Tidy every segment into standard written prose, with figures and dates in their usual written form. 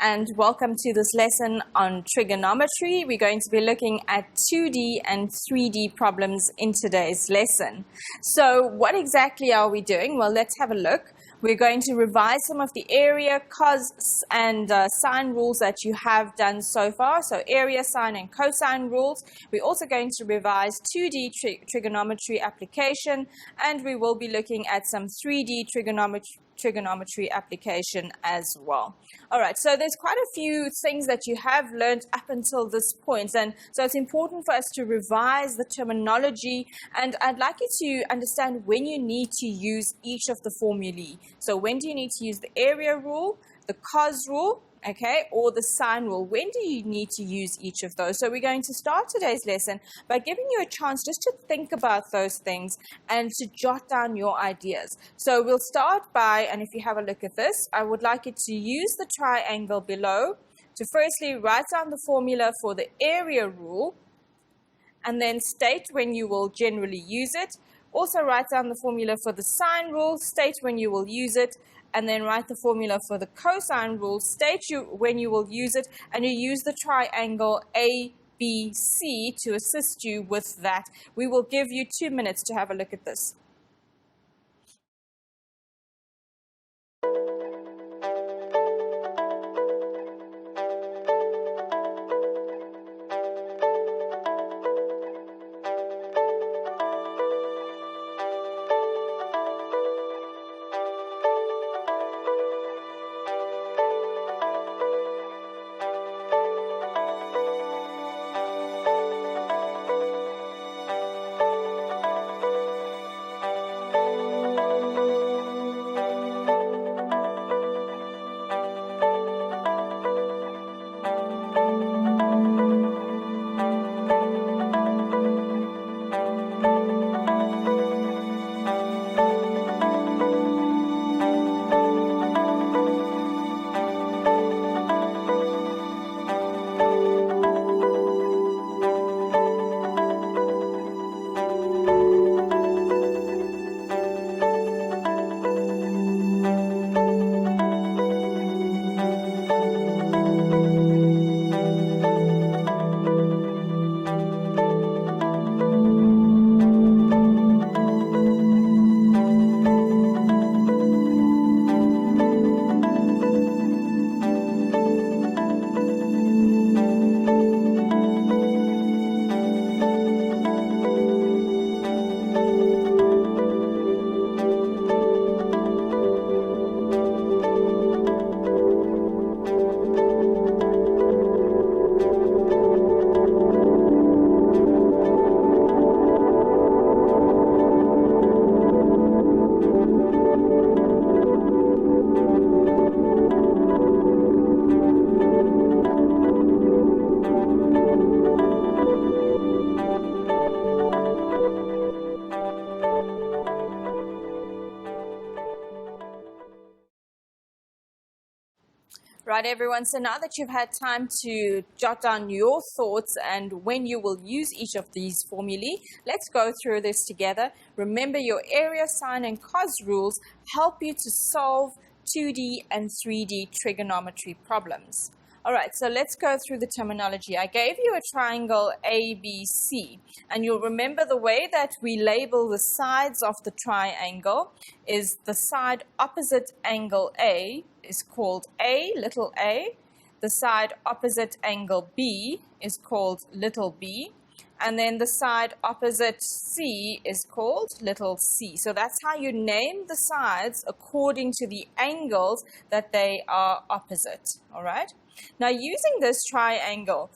and welcome to this lesson on trigonometry. We're going to be looking at 2D and 3D problems in today's lesson. So what exactly are we doing? Well, let's have a look. We're going to revise some of the area, cos, and sine rules that you have done so far. So area, sine, and cosine rules. We're also going to revise 2D trigonometry application, and we will be looking at some 3D trigonometry application as well. All right, so there's quite a few things that you have learned up until this point, and so it's important for us to revise the terminology, and I'd like you to understand when you need to use each of the formulae. So when do you need to use the area rule, the cos rule, okay, or the sine rule? When do you need to use each of those? So we're going to start today's lesson by giving you a chance just to think about those things and to jot down your ideas. So we'll start by, and if you have a look at this, I would like you to use the triangle below to firstly write down the formula for the area rule and then state when you will generally use it. Also write down the formula for the sine rule, state when you will use it, and then write the formula for the cosine rule, state when you will use it, and you use the triangle ABC to assist you with that. We will give you 2 minutes to have a look at this. Right, everyone, so now that you've had time to jot down your thoughts and when you will use each of these formulae, let's go through this together. Remember, your area, sine, and cos rules help you to solve 2D and 3D trigonometry problems. All right, so let's go through the terminology. I gave you a triangle ABC, and you'll remember the way that we label the sides of the triangle is the side opposite angle A is called A, little a. The side opposite angle B is called little b. And then the side opposite C is called little c. So that's how you name the sides according to the angles that they are opposite, all right? Now, using this triangle,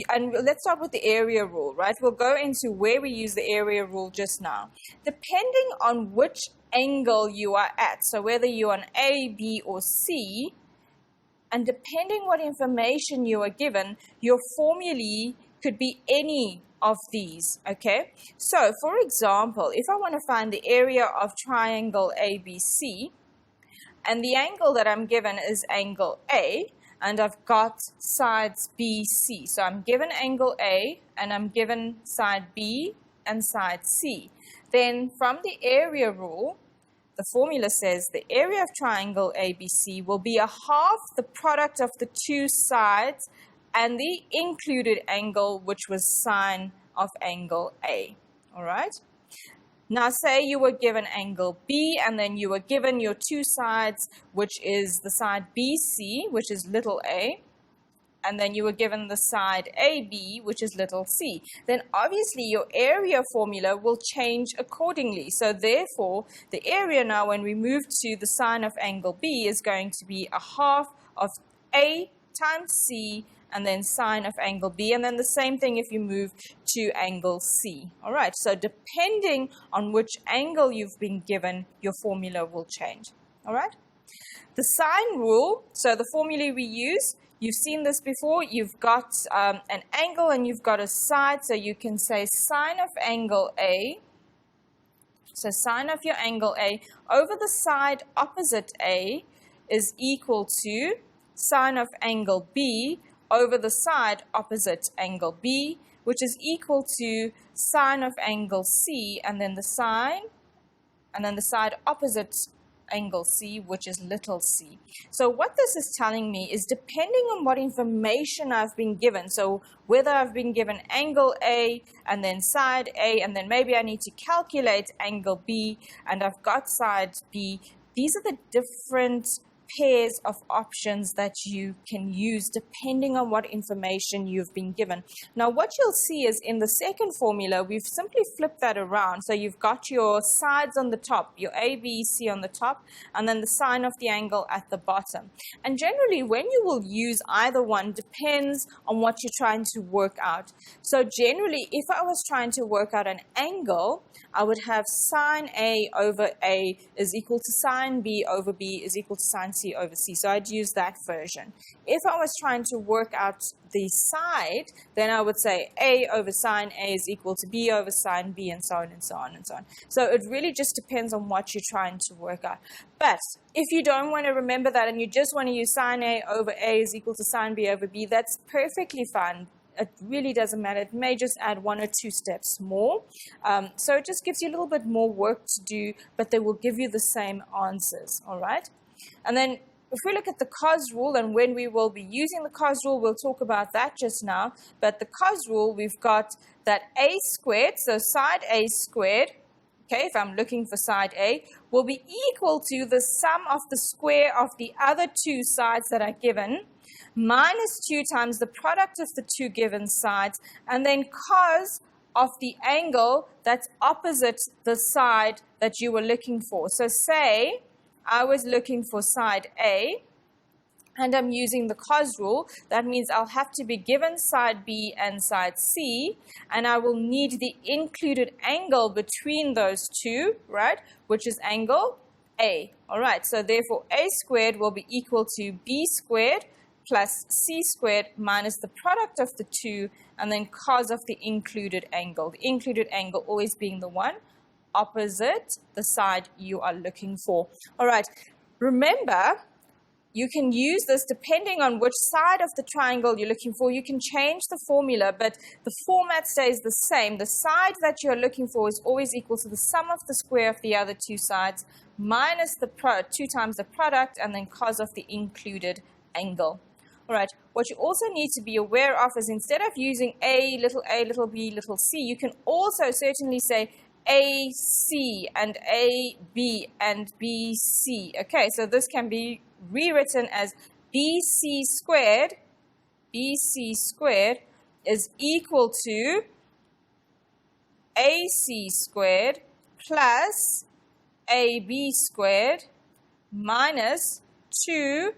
and let's start with the area rule, right? We'll go into where we use the area rule just now. Depending on which angle you are at, so whether you're on A, B, or C, and depending what information you are given, your formulae could be any of these, okay? So, for example, if I want to find the area of triangle ABC, and the angle that I'm given is angle A, and I've got sides BC. So I'm given angle A, and I'm given side B and side C. Then from the area rule, the formula says the area of triangle ABC will be a half the product of the two sides and the included angle, which was sine of angle A. All right? Now say you were given angle B, and then you were given your two sides, which is the side BC, which is little a, and then you were given the side AB, which is little c. Then obviously your area formula will change accordingly. So therefore, the area now when we move to the sine of angle B is going to be a half of A times C, and then sine of angle B, and then the same thing if you move to angle C. All right, so depending on which angle you've been given, your formula will change. All right, the sine rule, so the formula we use, you've seen this before, you've got an angle and you've got a side, so you can say sine of angle A, so sine of your angle A over the side opposite A is equal to sine of angle B over the side opposite angle B, which is equal to sine of angle C, and then the sine, and then the side opposite angle C, which is little c. So what this is telling me is depending on what information I've been given, so whether I've been given angle A and then side A, and then maybe I need to calculate angle B and I've got side B, these are the different pairs of options that you can use depending on what information you've been given. Now what you'll see is in the second formula we've simply flipped that around, so you've got your sides on the top, your A, B, C on the top, and then the sine of the angle at the bottom. And generally when you will use either one depends on what you're trying to work out. So generally if I was trying to work out an angle, I would have sine A over A is equal to sine B over B is equal to sine C over C. So I'd use that version. If I was trying to work out the side, then I would say A over sine A is equal to B over sine B, and so on and so on and so on. So it really just depends on what you're trying to work out. But if you don't want to remember that and you just want to use sine A over A is equal to sine B over B, that's perfectly fine. It really doesn't matter. It may just add 1 or 2 steps more. So it just gives you a little bit more work to do, but they will give you the same answers, all right? And then if we look at the cos rule, and when we will be using the cos rule, we'll talk about that just now. But the cos rule, we've got that A squared, so side A squared, okay, if I'm looking for side A, will be equal to the sum of the square of the other two sides that are given, minus 2 times the product of the two given sides, and then cos of the angle that's opposite the side that you were looking for. So say I was looking for side A, and I'm using the cos rule. That means I'll have to be given side B and side C, and I will need the included angle between those two, right, which is angle A. All right, so therefore A squared will be equal to B squared plus C squared minus the product of the two, and then cos of the included angle. The included angle always being the one opposite the side you are looking for. All right, remember, you can use this depending on which side of the triangle you're looking for. You can change the formula, but the format stays the same. The side that you're looking for is always equal to the sum of the square of the other two sides minus the 2 times the product, and then cos of the included angle. All right, what you also need to be aware of is instead of using A, little b, little c, you can also certainly say AC and AB and BC. Okay, so this can be rewritten as BC squared is equal to AC squared plus AB squared minus 2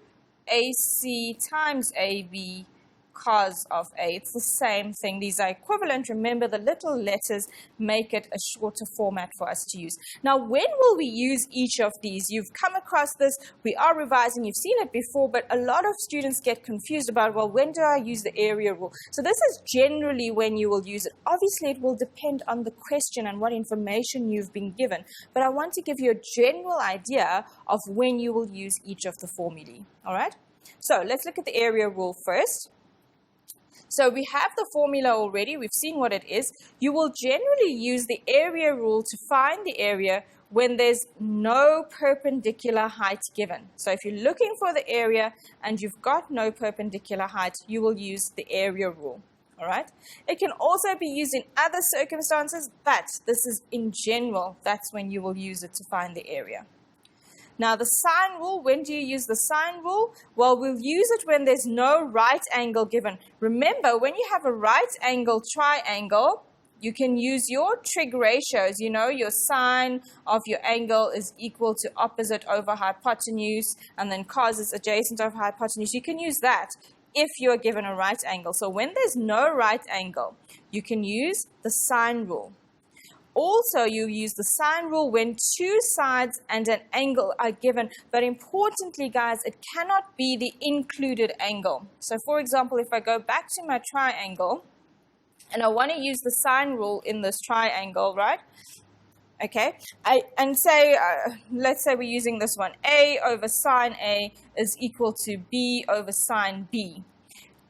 AC times AB cos of A. It's the same thing. These are equivalent. Remember, the little letters make it a shorter format for us to use. Now, when will we use each of these? You've come across this. We are revising. You've seen it before, but a lot of students get confused about, well, when do I use the area rule? So this is generally when you will use it. Obviously, it will depend on the question and what information you've been given, but I want to give you a general idea of when you will use each of the formulae. All right? So let's look at the area rule first. So we have the formula already. We've seen what it is. You will generally use the area rule to find the area when there's no perpendicular height given. So if you're looking for the area and you've got no perpendicular height, you will use the area rule. All right. It can also be used in other circumstances, but this is in general, that's when you will use it to find the area. Now the sine rule, when do you use the sine rule? Well, we'll use it when there's no right angle given. Remember, when you have a right angle triangle, you can use your trig ratios. You know, your sine of your angle is equal to opposite over hypotenuse, and then cos is adjacent over hypotenuse. You can use that if you're given a right angle. So when there's no right angle, you can use the sine rule. Also, you use the sine rule when two sides and an angle are given. But importantly, guys, it cannot be the included angle. So for example, if I go back to my triangle and I want to use the sine rule in this triangle, right? Okay, let's say we're using this one. A over sine A is equal to B over sine B.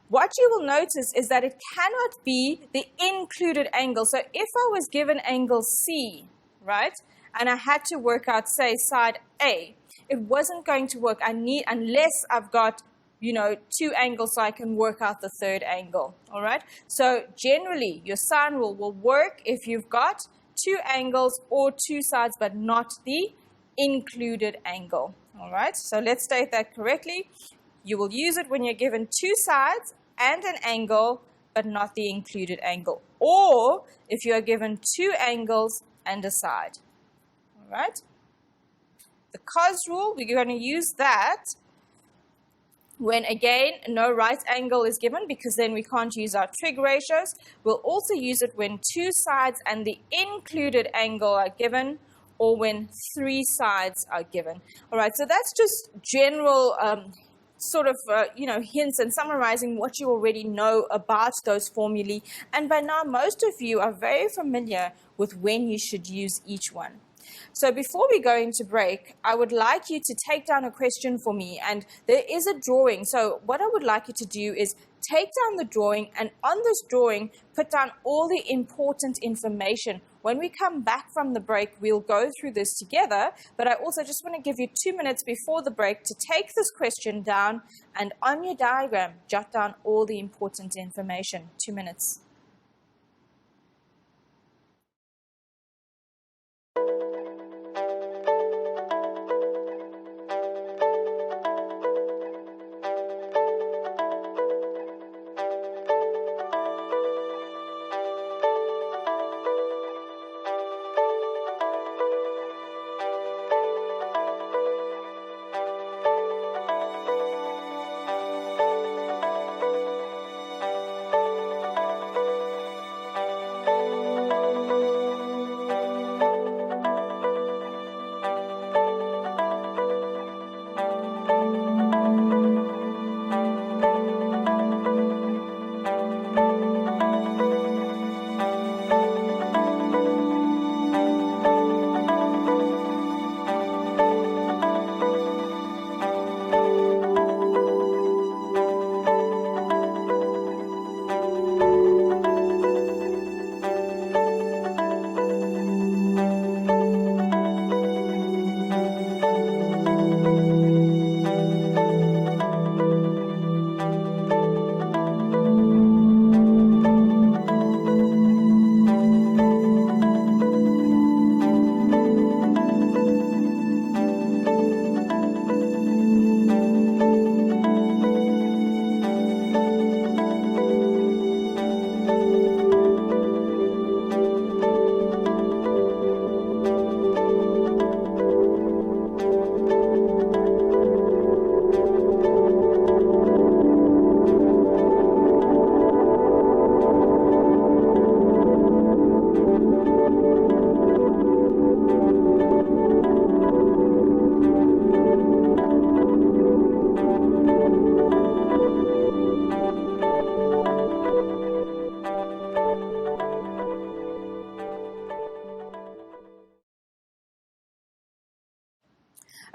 What you will notice is that it cannot be the included angle. So if I was given angle C, right, and I had to work out, say, side A, it wasn't going to work. Unless I've got, you know, two angles so I can work out the third angle, all right? So generally, your sine rule will work if you've got two angles or two sides, but not the included angle, all right? So let's state that correctly. You will use it when you're given two sides and an angle, but not the included angle. Or if you are given two angles and a side. All right? The cos rule, we're going to use that when, again, no right angle is given, because then we can't use our trig ratios. We'll also use it when two sides and the included angle are given, or when three sides are given. All right, so that's just general hints and summarizing what you already know about those formulae. And by now, most of you are very familiar with when you should use each one. So before we go into break, I would like you to take down a question for me. And there is a drawing. So what I would like you to do is take down the drawing, and on this drawing, put down all the important information. When we come back from the break, we'll go through this together, but I also just want to give you 2 minutes before the break to take this question down, and on your diagram, jot down all the important information. 2 minutes.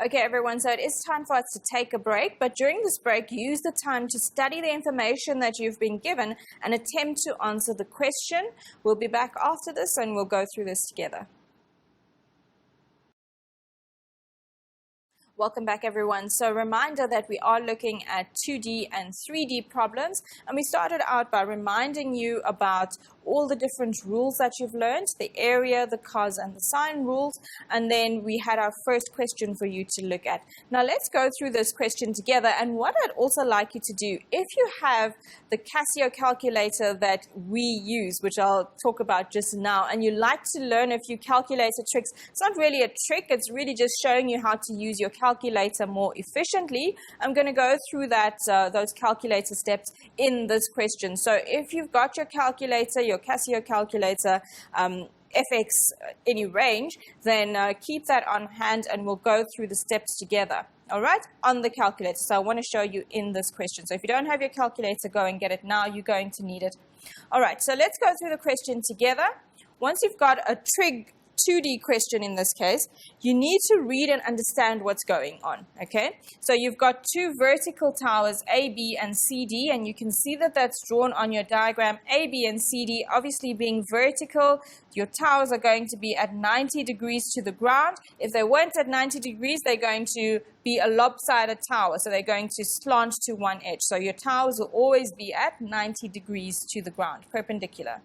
Okay, everyone, so it is time for us to take a break, but during this break, use the time to study the information that you've been given and attempt to answer the question. We'll be back after this and we'll go through this together. Welcome back, everyone. So reminder that we are looking at 2D and 3D problems, and we started out by reminding you about all the different rules that you've learned, the area, the cos, and the sine rules, and then we had our first question for you to look at. Now let's go through this question together, and what I'd also like you to do, if you have the Casio calculator that we use, which I'll talk about just now, and you like to learn a few calculator tricks, it's not really a trick, it's really just showing you how to use your calculator more efficiently. I'm going to go through that those calculator steps in this question. So if you've got your calculator, your Casio calculator, FX, any range, then keep that on hand and we'll go through the steps together. All right, on the calculator. So I want to show you in this question. So if you don't have your calculator, go and get it now. You're going to need it. All right, so let's go through the question together. Once you've got a trig 2D question in this case, you need to read and understand what's going on, okay? So you've got two vertical towers, A, B, and C, D, and you can see that that's drawn on your diagram, A, B, and C, D, obviously being vertical. Your towers are going to be at 90 degrees to the ground. If they weren't at 90 degrees, they're going to be a lopsided tower, so they're going to slant to one edge. So your towers will always be at 90 degrees to the ground, perpendicular.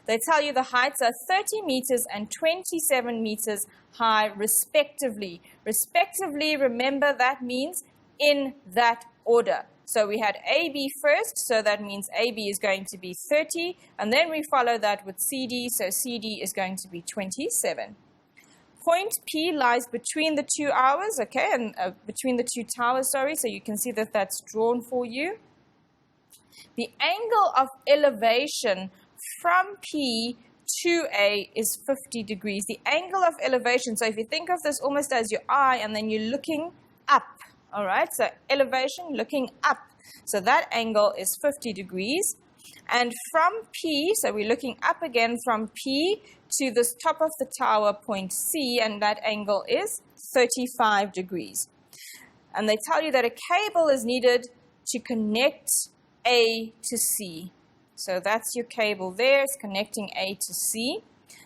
They tell you the heights are 30 meters and 27 meters high, respectively. Respectively, remember, that means in that order. So we had AB first, so that means AB is going to be 30, and then we follow that with CD, so CD is going to be 27. Point P lies between the two hours, okay, and between the two towers, sorry, so you can see that that's drawn for you. The angle of elevation from P to A is 50 degrees. The angle of elevation, so if you think of this almost as your eye and then you're looking up, all right? So elevation, looking up. So that angle is 50 degrees. And from P, so we're looking up again from P to the top of the tower, point C, and that angle is 35 degrees. And they tell you that a cable is needed to connect A to C. So that's your cable there, it's connecting A to C.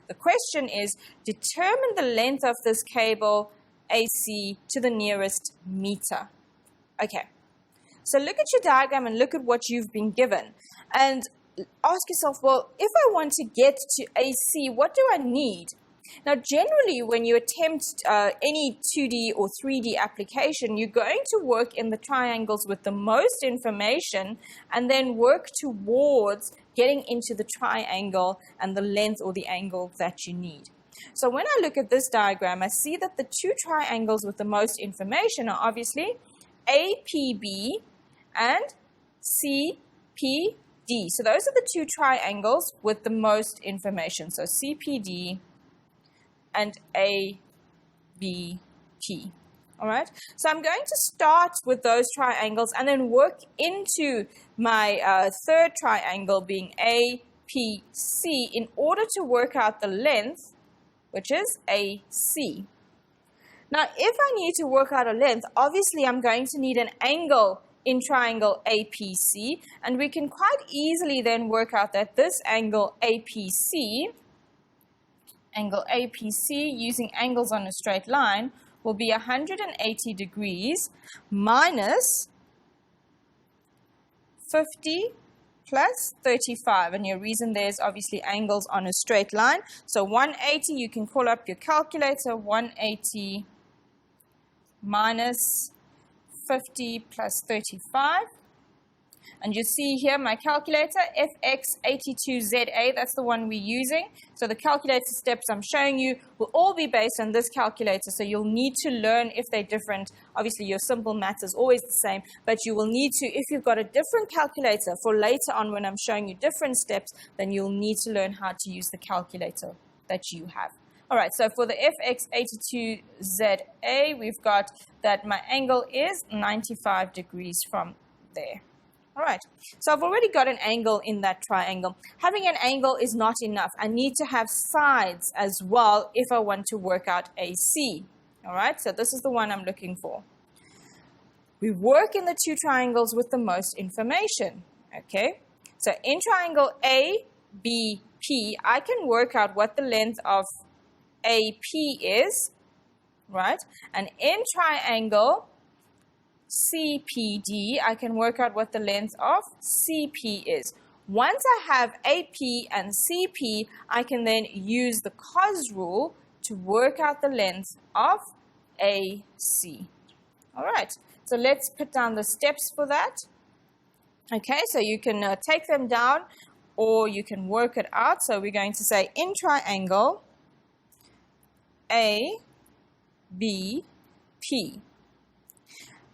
The question is, determine the length of this cable AC to the nearest meter. Okay, so look at your diagram and look at what you've been given. And ask yourself, well, if I want to get to AC, what do I need? Now, generally, when you attempt any 2D or 3D application, you're going to work in the triangles with the most information and then work towards getting into the triangle and the length or the angle that you need. So when I look at this diagram, I see that the two triangles with the most information are obviously APB and CPD. So those are the two triangles with the most information. So CPD and ABP. All right, so I'm going to start with those triangles and then work into my third triangle being APC in order to work out the length, which is AC. Now, if I need to work out a length, obviously I'm going to need an angle in triangle APC, and we can quite easily then work out that this angle APC using angles on a straight line will be 180 degrees minus 50 plus 35. And your reason there is obviously angles on a straight line. So 180, you can call up your calculator, 180 minus 50 plus 35. And you see here my calculator, FX82ZA, that's the one we're using. So the calculator steps I'm showing you will all be based on this calculator. So you'll need to learn if they're different. Obviously, your simple maths is always the same, but you will need to, if you've got a different calculator for later on when I'm showing you different steps, then you'll need to learn how to use the calculator that you have. All right, so for the FX82ZA, we've got that my angle is 95 degrees from there. All right, so I've already got an angle in that triangle. Having an angle is not enough. I need to have sides as well if I want to work out AC. All right, so this is the one I'm looking for. We work in the two triangles with the most information. Okay, so in triangle ABP, I can work out what the length of AP is, right? And in triangle CPD, I can work out what the length of CP is. Once I have AP and CP, I can then use the cos rule to work out the length of AC. All right, so let's put down the steps for that. Okay, so you can take them down or you can work it out. So we're going to say in triangle ABP.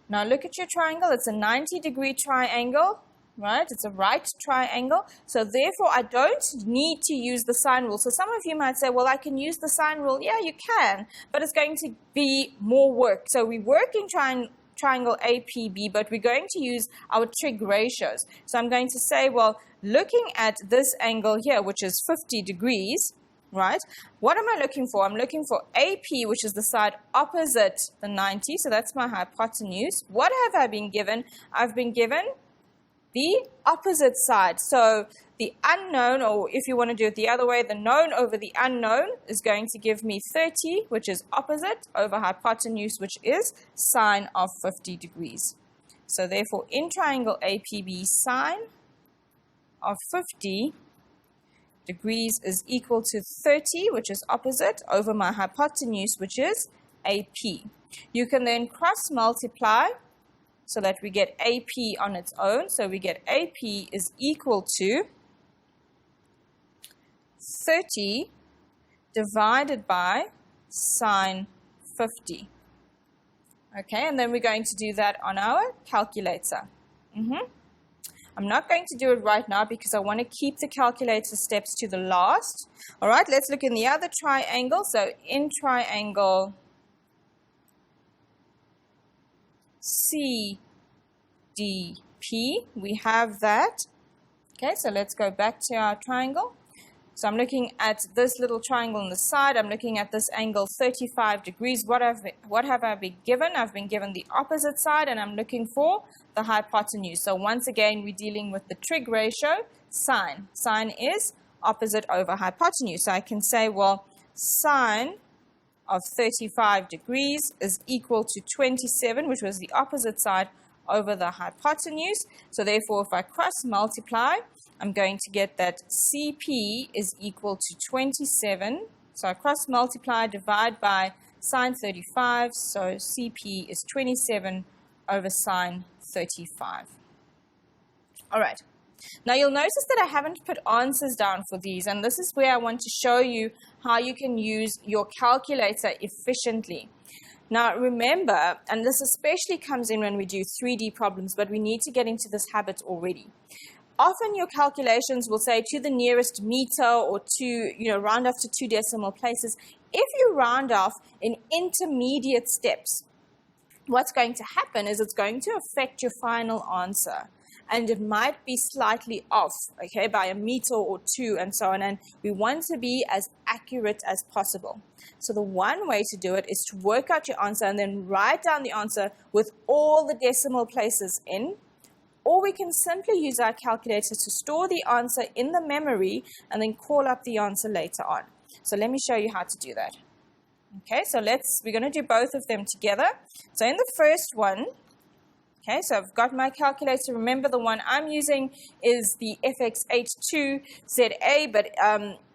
Now look at your triangle. It's a 90-degree triangle, right? It's a right triangle. So therefore, I don't need to use the sine rule. So some of you might say, well, I can use the sine rule. Yeah, you can, but it's going to be more work. So we work in triangle APB, but we're going to use our trig ratios. So I'm going to say, well, looking at this angle here, which is 50 degrees, right? What am I looking for? I'm looking for AP, which is the side opposite the 90. So that's my hypotenuse. What have I been given? I've been given the opposite side. So the unknown, or if you want to do it the other way, the known over the unknown is going to give me 30, which is opposite, over hypotenuse, which is sine of 50 degrees. So therefore, in triangle APB, sine of 50 degrees is equal to 30, which is opposite, over my hypotenuse, which is AP. You can then cross multiply so that we get AP on its own. So we get AP is equal to 30 divided by sine 50. Okay, and then we're going to do that on our calculator. I'm not going to do it right now because I want to keep the calculator steps to the last. All right, let's look in the other triangle. So in triangle CDP, we have that. Okay, so let's go back to our triangle. So I'm looking at this little triangle on the side. I'm looking at this angle 35 degrees. What have I been given? I've been given the opposite side, and I'm looking for the hypotenuse. So once again, we're dealing with the trig ratio, sine. Sine is opposite over hypotenuse. So I can say, well, sine of 35 degrees is equal to 27, which was the opposite side, over the hypotenuse. So therefore, if I cross multiply, I'm going to get that CP is equal to 27. So I cross multiply, divide by sine 35. So CP is 27 over sine 35. All right. Now you'll notice that I haven't put answers down for these, and this is where I want to show you how you can use your calculator efficiently. Now remember, and this especially comes in when we do 3D problems, but we need to get into this habit already. Often your calculations will say to the nearest meter or to, round off to 2 decimal places. If you round off in intermediate steps, what's going to happen is it's going to affect your final answer. And it might be slightly off, okay, by a meter or 2 and so on. And we want to be as accurate as possible. So the one way to do it is to work out your answer and then write down the answer with all the decimal places in. Or we can simply use our calculator to store the answer in the memory and then call up the answer later on. So let me show you how to do that. Okay, so we're going to do both of them together. So in the first one, okay, so I've got my calculator. Remember, the one I'm using is the FX82ZA, but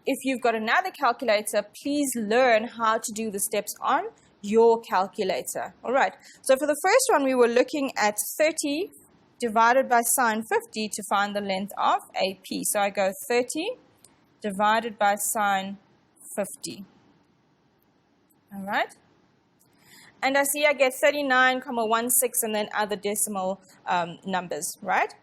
if you've got another calculator, please learn how to do the steps on your calculator. All right, so for the first one, we were looking at 30 divided by sine 50 to find the length of AP. So I go 30 divided by sine 50. All right. And I see I get 39,16 and then other decimal numbers, right?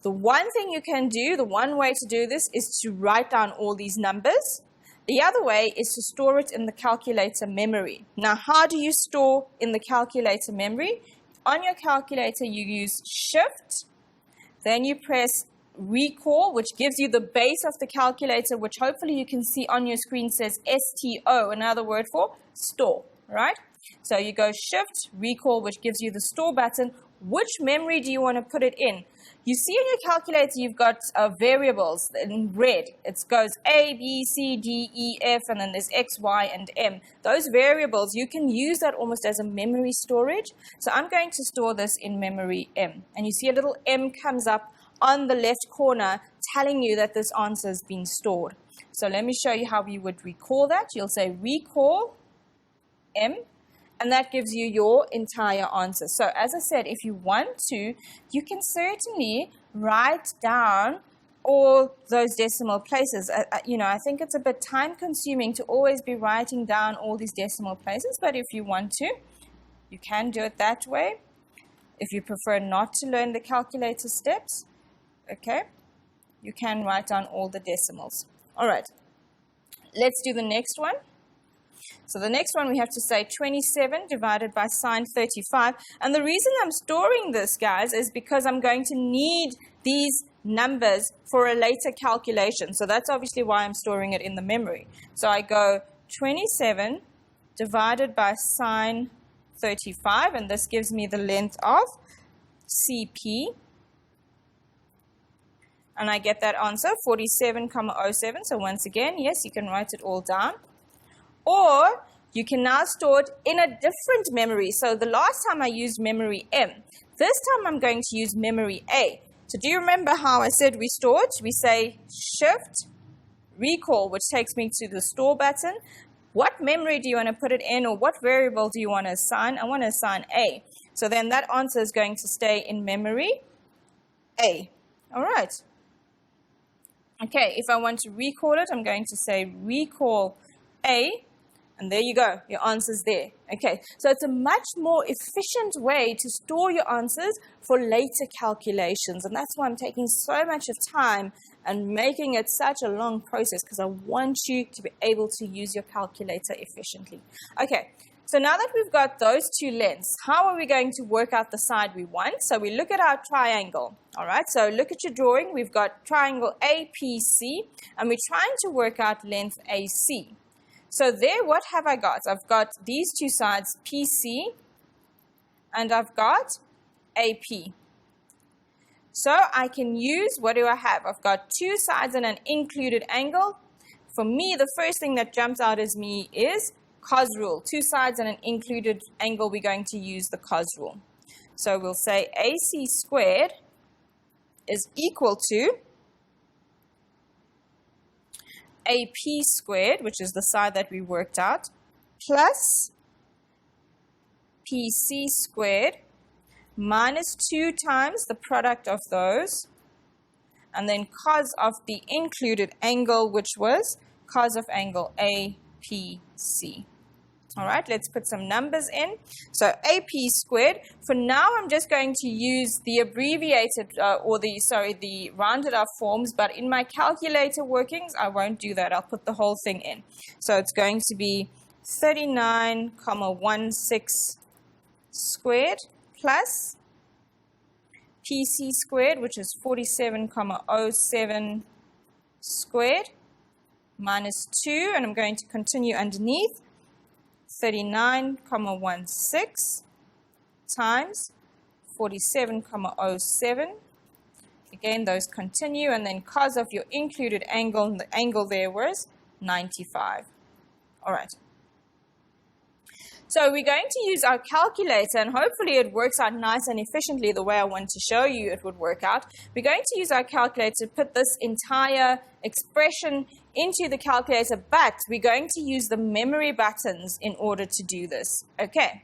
The one thing you can do, the one way to do this is to write down all these numbers. The other way is to store it in the calculator memory. Now, how do you store in the calculator memory? On your calculator, you use Shift, then you press Recall, which gives you the base of the calculator, which hopefully you can see on your screen says STO, another word for store, right? So you go Shift, Recall, which gives you the Store button. Which memory do you want to put it in? You see in your calculator you've got variables in red. It goes A, B, C, D, E, F, and then there's X, Y, and M. Those variables, you can use that almost as a memory storage. So I'm going to store this in memory M. And you see a little M comes up on the left corner telling you that this answer has been stored. So let me show you how we would recall that. You'll say recall M, and that gives you your entire answer. So as I said, if you want to, you can certainly write down all those decimal places. I think it's a bit time consuming to always be writing down all these decimal places, but if you want to, you can do it that way. If you prefer not to learn the calculator steps, okay, you can write down all the decimals. All right, let's do the next one. So the next one we have to say 27 divided by sine 35. And the reason I'm storing this, guys, is because I'm going to need these numbers for a later calculation. So that's obviously why I'm storing it in the memory. So I go 27 divided by sine 35, and this gives me the length of CP. And I get that answer, 47,07. So once again, yes, you can write it all down. Or you can now store it in a different memory. So the last time I used memory M. This time I'm going to use memory A. So do you remember how I said we stored? We say Shift, Recall, which takes me to the Store button. What memory do you want to put it in, or what variable do you want to assign? I want to assign A. So then that answer is going to stay in memory A. All right. Okay, if I want to recall it, I'm going to say Recall A. And there you go, your answer's there. Okay, so it's a much more efficient way to store your answers for later calculations. And that's why I'm taking so much of time and making it such a long process, because I want you to be able to use your calculator efficiently. Okay, so now that we've got those two lengths, how are we going to work out the side we want? So we look at our triangle. All right, so look at your drawing. We've got triangle APC, and we're trying to work out length AC. So there, what have I got? I've got these two sides, PC, and I've got AP. So I can use, what do I have? I've got two sides and an included angle. For me, the first thing that jumps out as me is cos rule. Two sides and an included angle, we're going to use the cos rule. So we'll say AC squared is equal to AP squared, which is the side that we worked out, plus PC squared minus 2 times the product of those, and then cos of the included angle, which was cos of angle APC. All right, let's put some numbers in. So AP squared, for now I'm just going to use the abbreviated the rounded off forms, but in my calculator workings, I won't do that. I'll put the whole thing in. So it's going to be 39,16 squared plus PC squared, which is 47,07 squared, minus 2, and I'm going to continue underneath. 39,16 times 47,07. Again, those continue, and then cos of your included angle, and the angle there was 95. All right. So we're going to use our calculator, and hopefully it works out nice and efficiently the way I want to show you it would work out. We're going to use our calculator to put this entire expression into the calculator, but we're going to use the memory buttons in order to do this. Okay,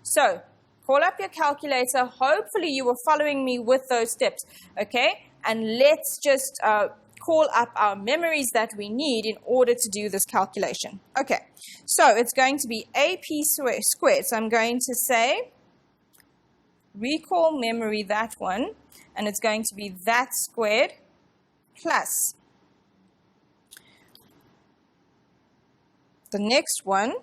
so call up your calculator. Hopefully you were following me with those steps, okay? And let's just call up our memories that we need in order to do this calculation. Okay, so it's going to be AP squared. So I'm going to say, recall memory that one, and it's going to be that squared plus the next one.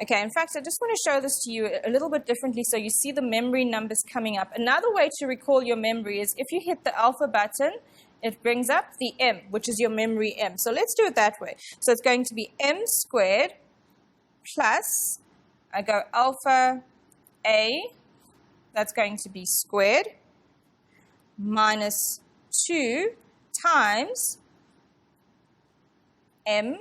Okay, in fact, I just want to show this to you a little bit differently so you see the memory numbers coming up. Another way to recall your memory is if you hit the alpha button, it brings up the M, which is your memory M. So let's do it that way. So it's going to be M squared plus I go alpha A, that's going to be squared, minus 2 times M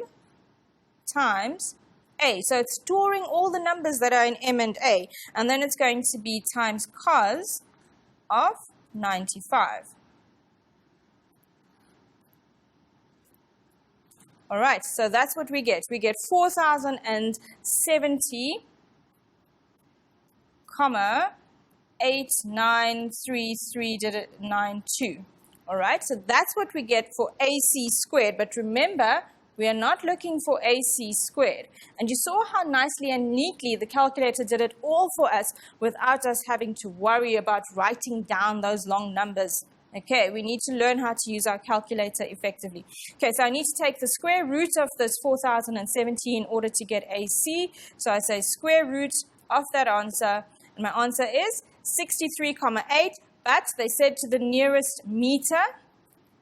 times A. So it's storing all the numbers that are in M and A. And then it's going to be times cos of 95. All right, so that's what we get. We get 4,070, 8933.92. All right, so that's what we get for AC squared. But remember, we are not looking for AC squared. And you saw how nicely and neatly the calculator did it all for us without us having to worry about writing down those long numbers. Okay, we need to learn how to use our calculator effectively. Okay, so I need to take the square root of this 4,070 in order to get AC. So I say square root of that answer. And my answer is 63,8. But they said to the nearest meter.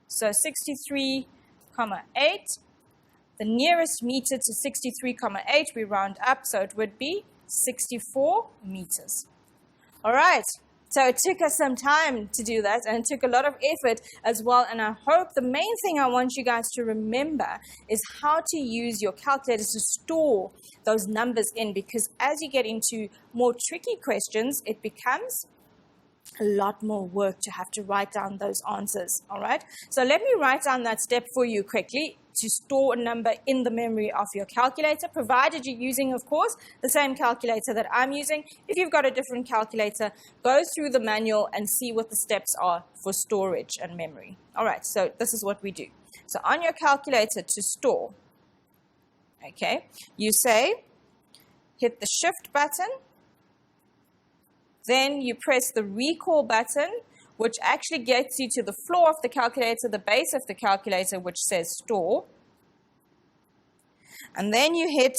So 63,8. The nearest meter to 63,8, we round up, so it would be 64 meters. All right, so it took us some time to do that, and it took a lot of effort as well, and I hope the main thing I want you guys to remember is how to use your calculator to store those numbers in, because as you get into more tricky questions, it becomes a lot more work to have to write down those answers. All right, so let me write down that step for you quickly to store a number in the memory of your calculator, provided you're using, of course, the same calculator that I'm using. If you've got a different calculator, go through the manual and see what the steps are for storage and memory. All right, so this is what we do. So on your calculator to store, okay, you say, hit the shift button, then you press the recall button, which actually gets you to the floor of the calculator, the base of the calculator, which says store. And then you hit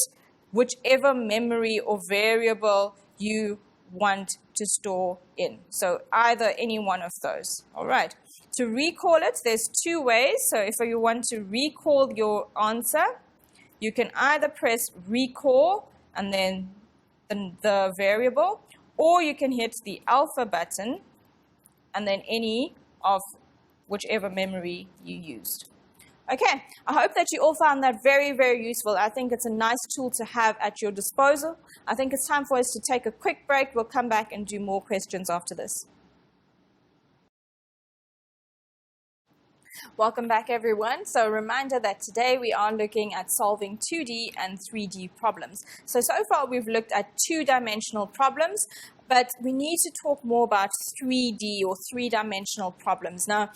whichever memory or variable you want to store in. So either any one of those. All right. To recall it, there's two ways. So if you want to recall your answer, you can either press recall and then the variable, or you can hit the alpha button and then any of whichever memory you used. Okay, I hope that you all found that very, very useful. I think it's a nice tool to have at your disposal. I think it's time for us to take a quick break. We'll come back and do more questions after this. Welcome back, everyone. So a reminder that today we are looking at solving 2D and 3D problems. So far we've looked at two-dimensional problems, but we need to talk more about 3D or three-dimensional problems. Now,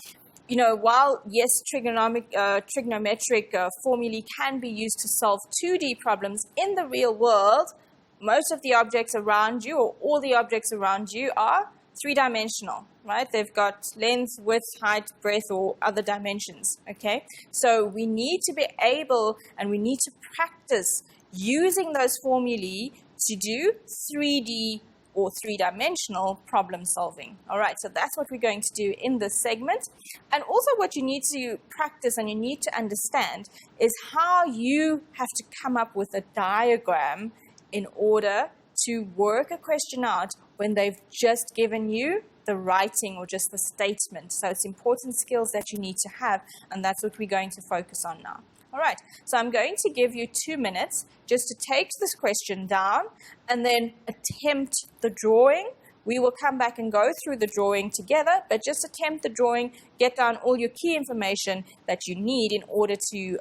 you know, while yes, trigonometric formulae can be used to solve 2D problems, in the real world, most of the objects around you, or all the objects around you, are three-dimensional, right? They've got length, width, height, breadth, or other dimensions, okay? So we need to be able, and we need to practice using those formulae to do 3D or three-dimensional problem solving. All right, so that's what we're going to do in this segment. And also what you need to practice and you need to understand is how you have to come up with a diagram in order to work a question out when they've just given you the writing or just the statement. So it's important skills that you need to have, and that's what we're going to focus on now. All right, so I'm going to give you 2 minutes just to take this question down and then attempt the drawing. We will come back and go through the drawing together, but just attempt the drawing, get down all your key information that you need in order to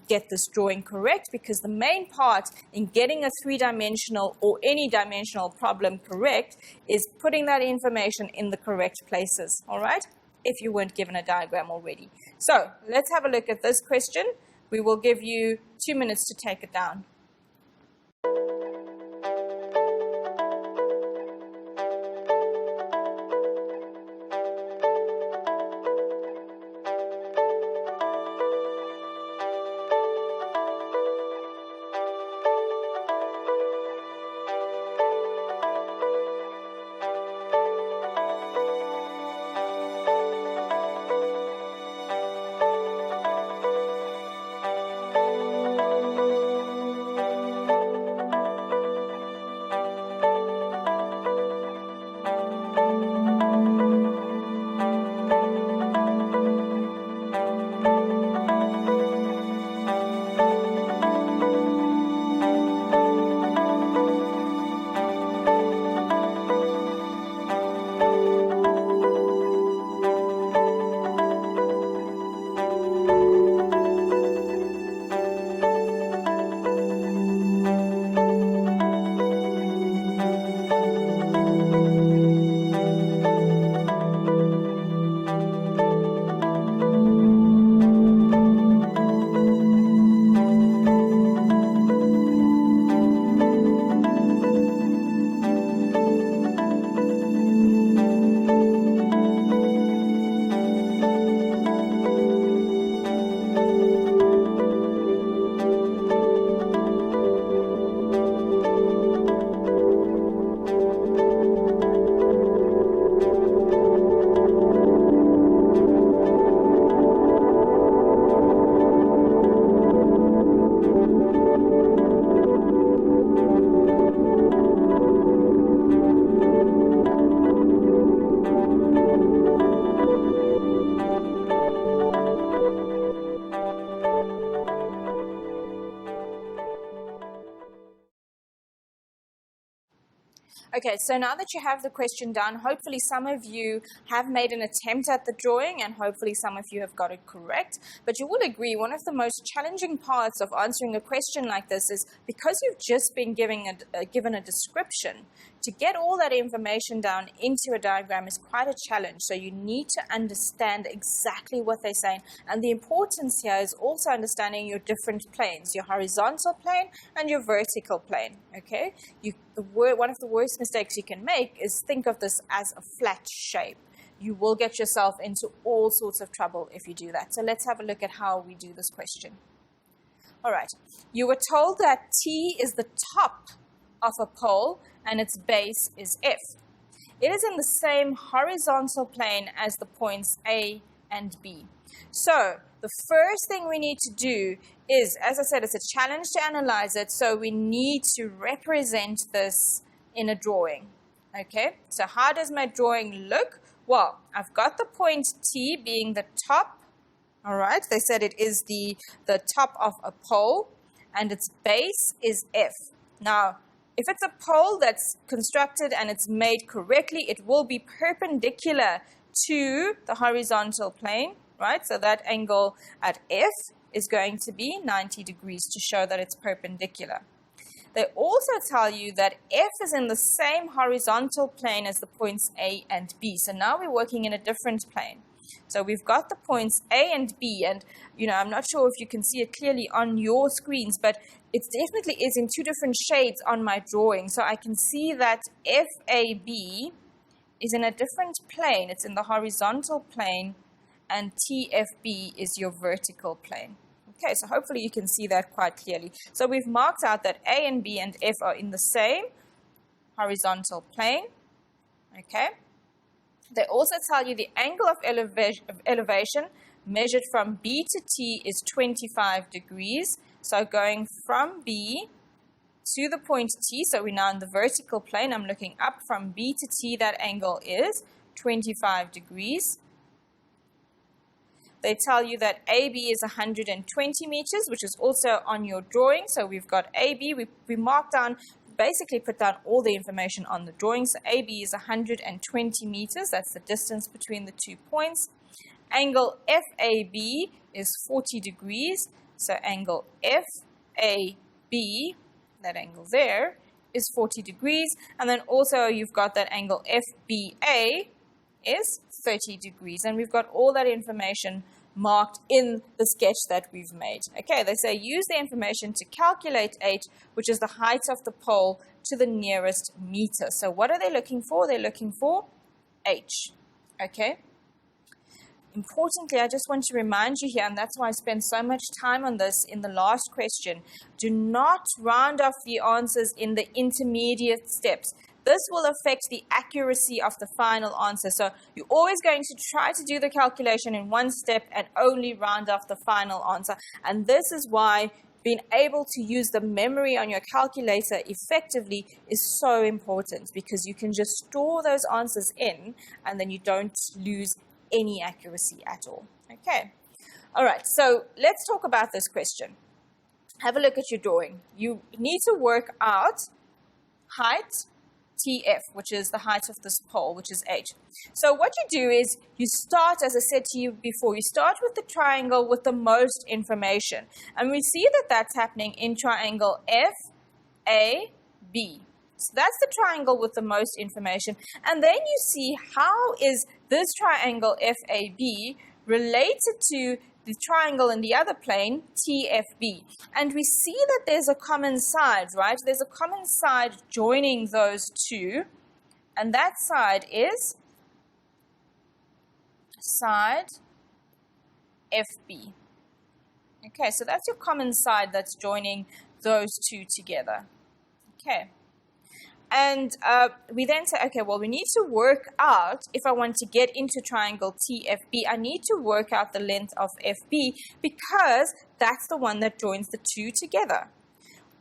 get this drawing correct, because the main part in getting a three-dimensional or any dimensional problem correct is putting that information in the correct places, all right, if you weren't given a diagram already. So let's have a look at this question. We will give you 2 minutes to take it down. Okay, so now that you have the question done, hopefully some of you have made an attempt at the drawing and hopefully some of you have got it correct. But you will agree one of the most challenging parts of answering a question like this is because you've just been given a description, to get all that information down into a diagram is quite a challenge. So you need to understand exactly what they're saying. And the importance here is also understanding your different planes, your horizontal plane and your vertical plane. Okay, one of the worst mistakes you can make is think of this as a flat shape. You will get yourself into all sorts of trouble if you do that. So let's have a look at how we do this question. All right, you were told that T is the top of a pole and its base is F. It is in the same horizontal plane as the points A and B. So the first thing we need to do is, as I said, it's a challenge to analyze it, so we need to represent this in a drawing. Okay, so how does my drawing look? Well, I've got the point T being the top. All right, they said it is the top of a pole and its base is F. Now, if it's a pole that's constructed and it's made correctly, it will be perpendicular to the horizontal plane, right? So that angle at F is going to be 90 degrees to show that it's perpendicular. They also tell you that F is in the same horizontal plane as the points A and B. So now we're working in a different plane. So we've got the points A and B, and I'm not sure if you can see it clearly on your screens, but it definitely is in two different shades on my drawing. So I can see that FAB is in a different plane. It's in the horizontal plane, and TFB is your vertical plane. Okay, so hopefully you can see that quite clearly. So we've marked out that A and B and F are in the same horizontal plane. Okay. They also tell you the angle of elevation measured from B to T is 25 degrees. So going from B to the point T, so we're now in the vertical plane. I'm looking up from B to T. That angle is 25 degrees. They tell you that AB is 120 meters, which is also on your drawing. So we've got AB. We marked down, basically put down all the information on the drawing. So AB is 120 meters. That's the distance between the 2 points. Angle FAB is 40 degrees. So angle FAB, that angle there, is 40 degrees. And then also you've got that angle FBA is 30 degrees. And we've got all that information marked in the sketch that we've made. Okay, they say use the information to calculate H, which is the height of the pole to the nearest meter. So what are they looking for? They're looking for H. Okay. Importantly, I just want to remind you here, and that's why I spent so much time on this in the last question, do not round off the answers in the intermediate steps. This will affect the accuracy of the final answer. So you're always going to try to do the calculation in one step and only round off the final answer. And this is why being able to use the memory on your calculator effectively is so important, because you can just store those answers in and then you don't lose any accuracy at all. Okay. All right. So let's talk about this question. Have a look at your drawing. You need to work out height TF, which is the height of this pole, which is H. So what you do is you start, as I said to you before, you start with the triangle with the most information. And we see that that's happening in triangle FAB. So that's the triangle with the most information. And then you see how is this triangle FAB related to the triangle in the other plane, TFB. And we see that there's a common side, right? There's a common side joining those two. And that side is side FB. Okay, so that's your common side that's joining those two together. Okay. And we then say, okay, well, we need to work out, if I want to get into triangle TFB, I need to work out the length of FB, because that's the one that joins the two together.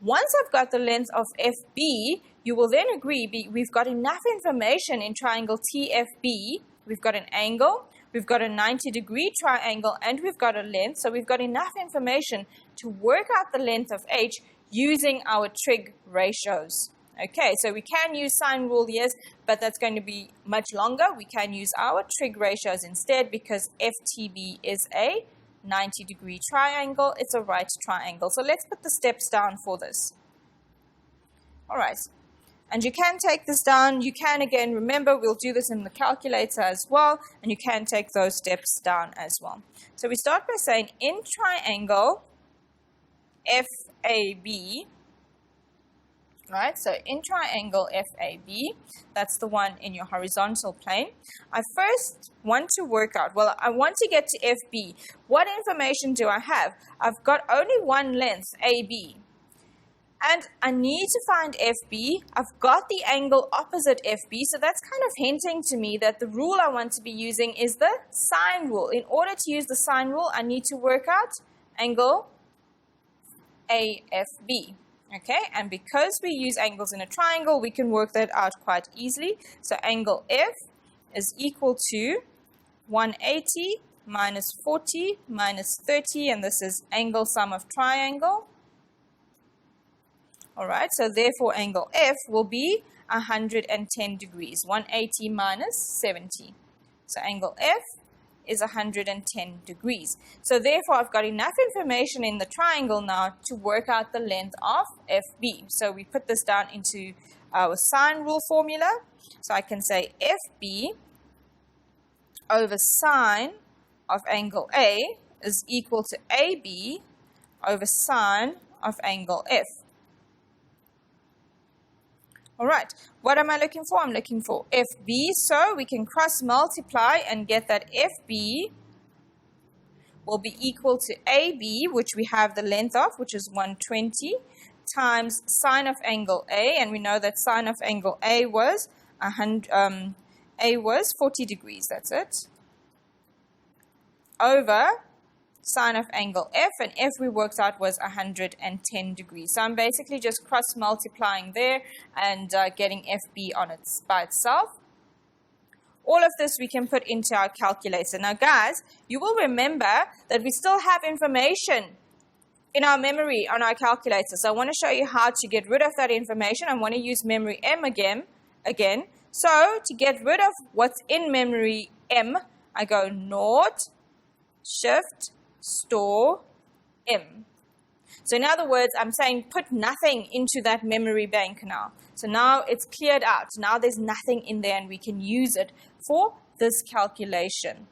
Once I've got the length of FB, you will then agree we've got enough information in triangle TFB. We've got an angle, we've got a 90-degree triangle, and we've got a length. So we've got enough information to work out the length of H using our trig ratios. Okay, so we can use sine rule, yes, but that's going to be much longer. We can use our trig ratios instead because FTB is a 90-degree triangle. It's a right triangle. So let's put the steps down for this. All right. And you can take this down. You can, again, remember, we'll do this in the calculator as well, and you can take those steps down as well. So we start by saying in triangle FAB, right? So in triangle FAB, that's the one in your horizontal plane. I first want to work out, well, I want to get to FB. What information do I have? I've got only one length, AB. And I need to find FB. I've got the angle opposite FB, so that's kind of hinting to me that the rule I want to be using is the sine rule. In order to use the sine rule, I need to work out angle AFB. Okay, and because we use angles in a triangle, we can work that out quite easily. So angle F is equal to 180 minus 40 minus 30, and this is angle sum of triangle. All right, so therefore angle F will be 110 degrees, 180 minus 70. So angle F is 110 degrees. So therefore I've got enough information in the triangle now to work out the length of FB. So we put this down into our sine rule formula. So I can say FB over sine of angle A is equal to AB over sine of angle F. All right, what am I looking for? I'm looking for FB, so we can cross multiply and get that FB will be equal to AB, which we have the length of, which is 120, times sine of angle A, and we know that sine of angle A was 40 degrees, that's it, over sine of angle F, and F we worked out was 110 degrees. So I'm basically just cross multiplying there and getting FB on its by itself. All of this we can put into our calculator. Now guys, you will remember that we still have information in our memory on our calculator. So I want to show you how to get rid of that information. I want to use memory M again. So to get rid of what's in memory M, I go Naught, Shift, Store, M. So in other words, I'm saying put nothing into that memory bank now. So now it's cleared out. Now there's nothing in there and we can use it for this calculation.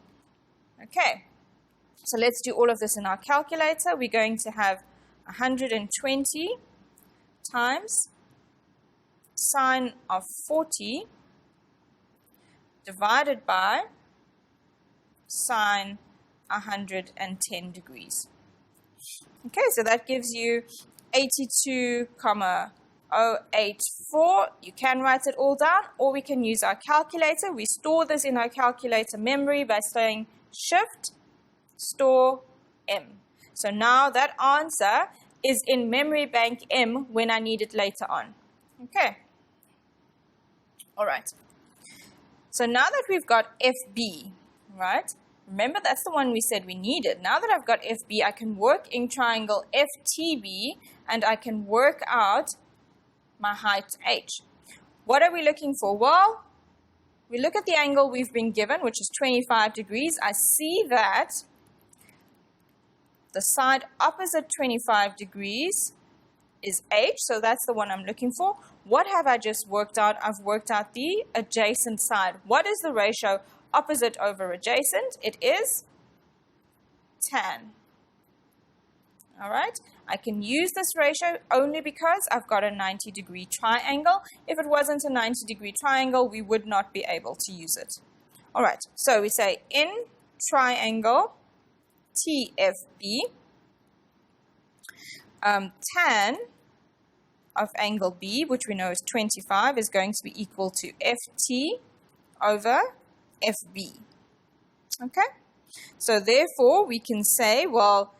Okay, so let's do all of this in our calculator. We're going to have 120 times sine of 40 divided by sine 110 degrees. Okay, so that gives you 82,084. You can write it all down, or we can use our calculator. We store this in our calculator memory by saying Shift, Store, M. So now that answer is in memory bank M when I need it later on. Okay. All right. So now that we've got FB, right? Remember, that's the one we said we needed. Now that I've got FB, I can work in triangle FTB, and I can work out my height H. What are we looking for? Well, we look at the angle we've been given, which is 25 degrees. I see that the side opposite 25 degrees is H, so that's the one I'm looking for. What have I just worked out? I've worked out the adjacent side. What is the ratio opposite over adjacent? It is tan. All right, I can use this ratio only because I've got a 90-degree triangle. If it wasn't a 90-degree triangle, we would not be able to use it. All right, so we say in triangle TFB, tan of angle B, which we know is 25, is going to be equal to FT over FB. Okay, so therefore we can say, well,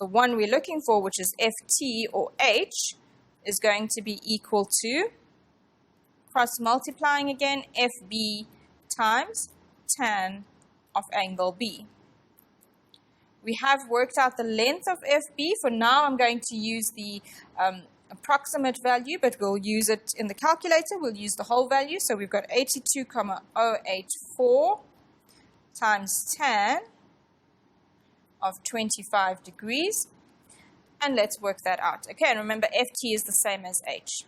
the one we're looking for, which is FT or H, is going to be equal to, cross multiplying again, FB times tan of angle B. We have worked out the length of FB. For now, I'm going to use the approximate value, but we'll use it in the calculator. We'll use the whole value. So we've got 82,084 times tan of 25 degrees. And let's work that out. Okay, and remember FT is the same as H.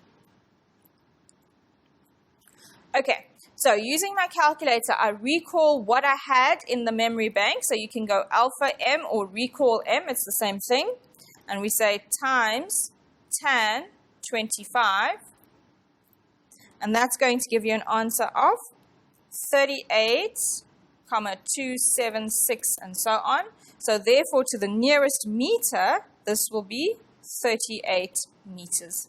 Okay, so using my calculator, I recall what I had in the memory bank. So you can go alpha M or recall M, it's the same thing. And we say times tan 25. And that's going to give you an answer of 38,276 and so on. So therefore, to the nearest meter, this will be 38 meters.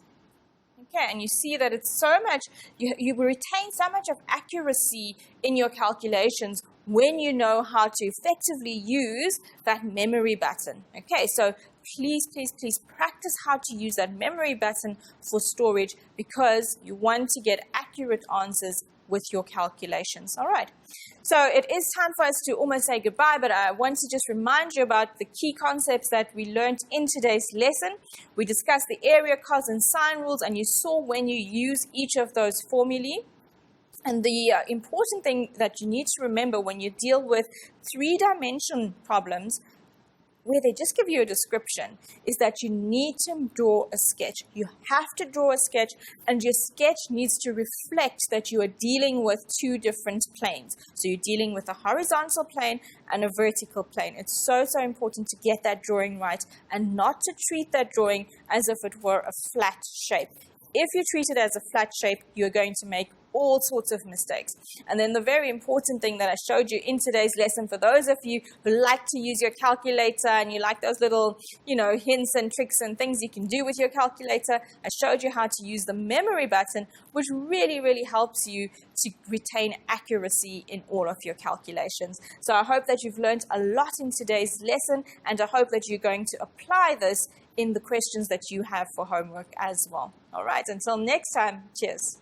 Okay, and you see that it's so much, you retain so much of accuracy in your calculations when you know how to effectively use that memory button. Okay, so please, please, please practice how to use that memory button for storage because you want to get accurate answers with your calculations. All right, so it is time for us to almost say goodbye, but I want to just remind you about the key concepts that we learned in today's lesson. We discussed the area, cos, and sine rules, and you saw when you use each of those formulae. And the important thing that you need to remember when you deal with three-dimension problems, where they just give you a description, is that you need to draw a sketch. You have to draw a sketch, and your sketch needs to reflect that you are dealing with two different planes. So you're dealing with a horizontal plane and a vertical plane. It's so, so important to get that drawing right and not to treat that drawing as if it were a flat shape. If you treat it as a flat shape, you're going to make all sorts of mistakes. And then the very important thing that I showed you in today's lesson, for those of you who like to use your calculator and you like those little, hints and tricks and things you can do with your calculator, I showed you how to use the memory button, which really, really helps you to retain accuracy in all of your calculations. So I hope that you've learned a lot in today's lesson, and I hope that you're going to apply this in the questions that you have for homework as well. All right, until next time, cheers.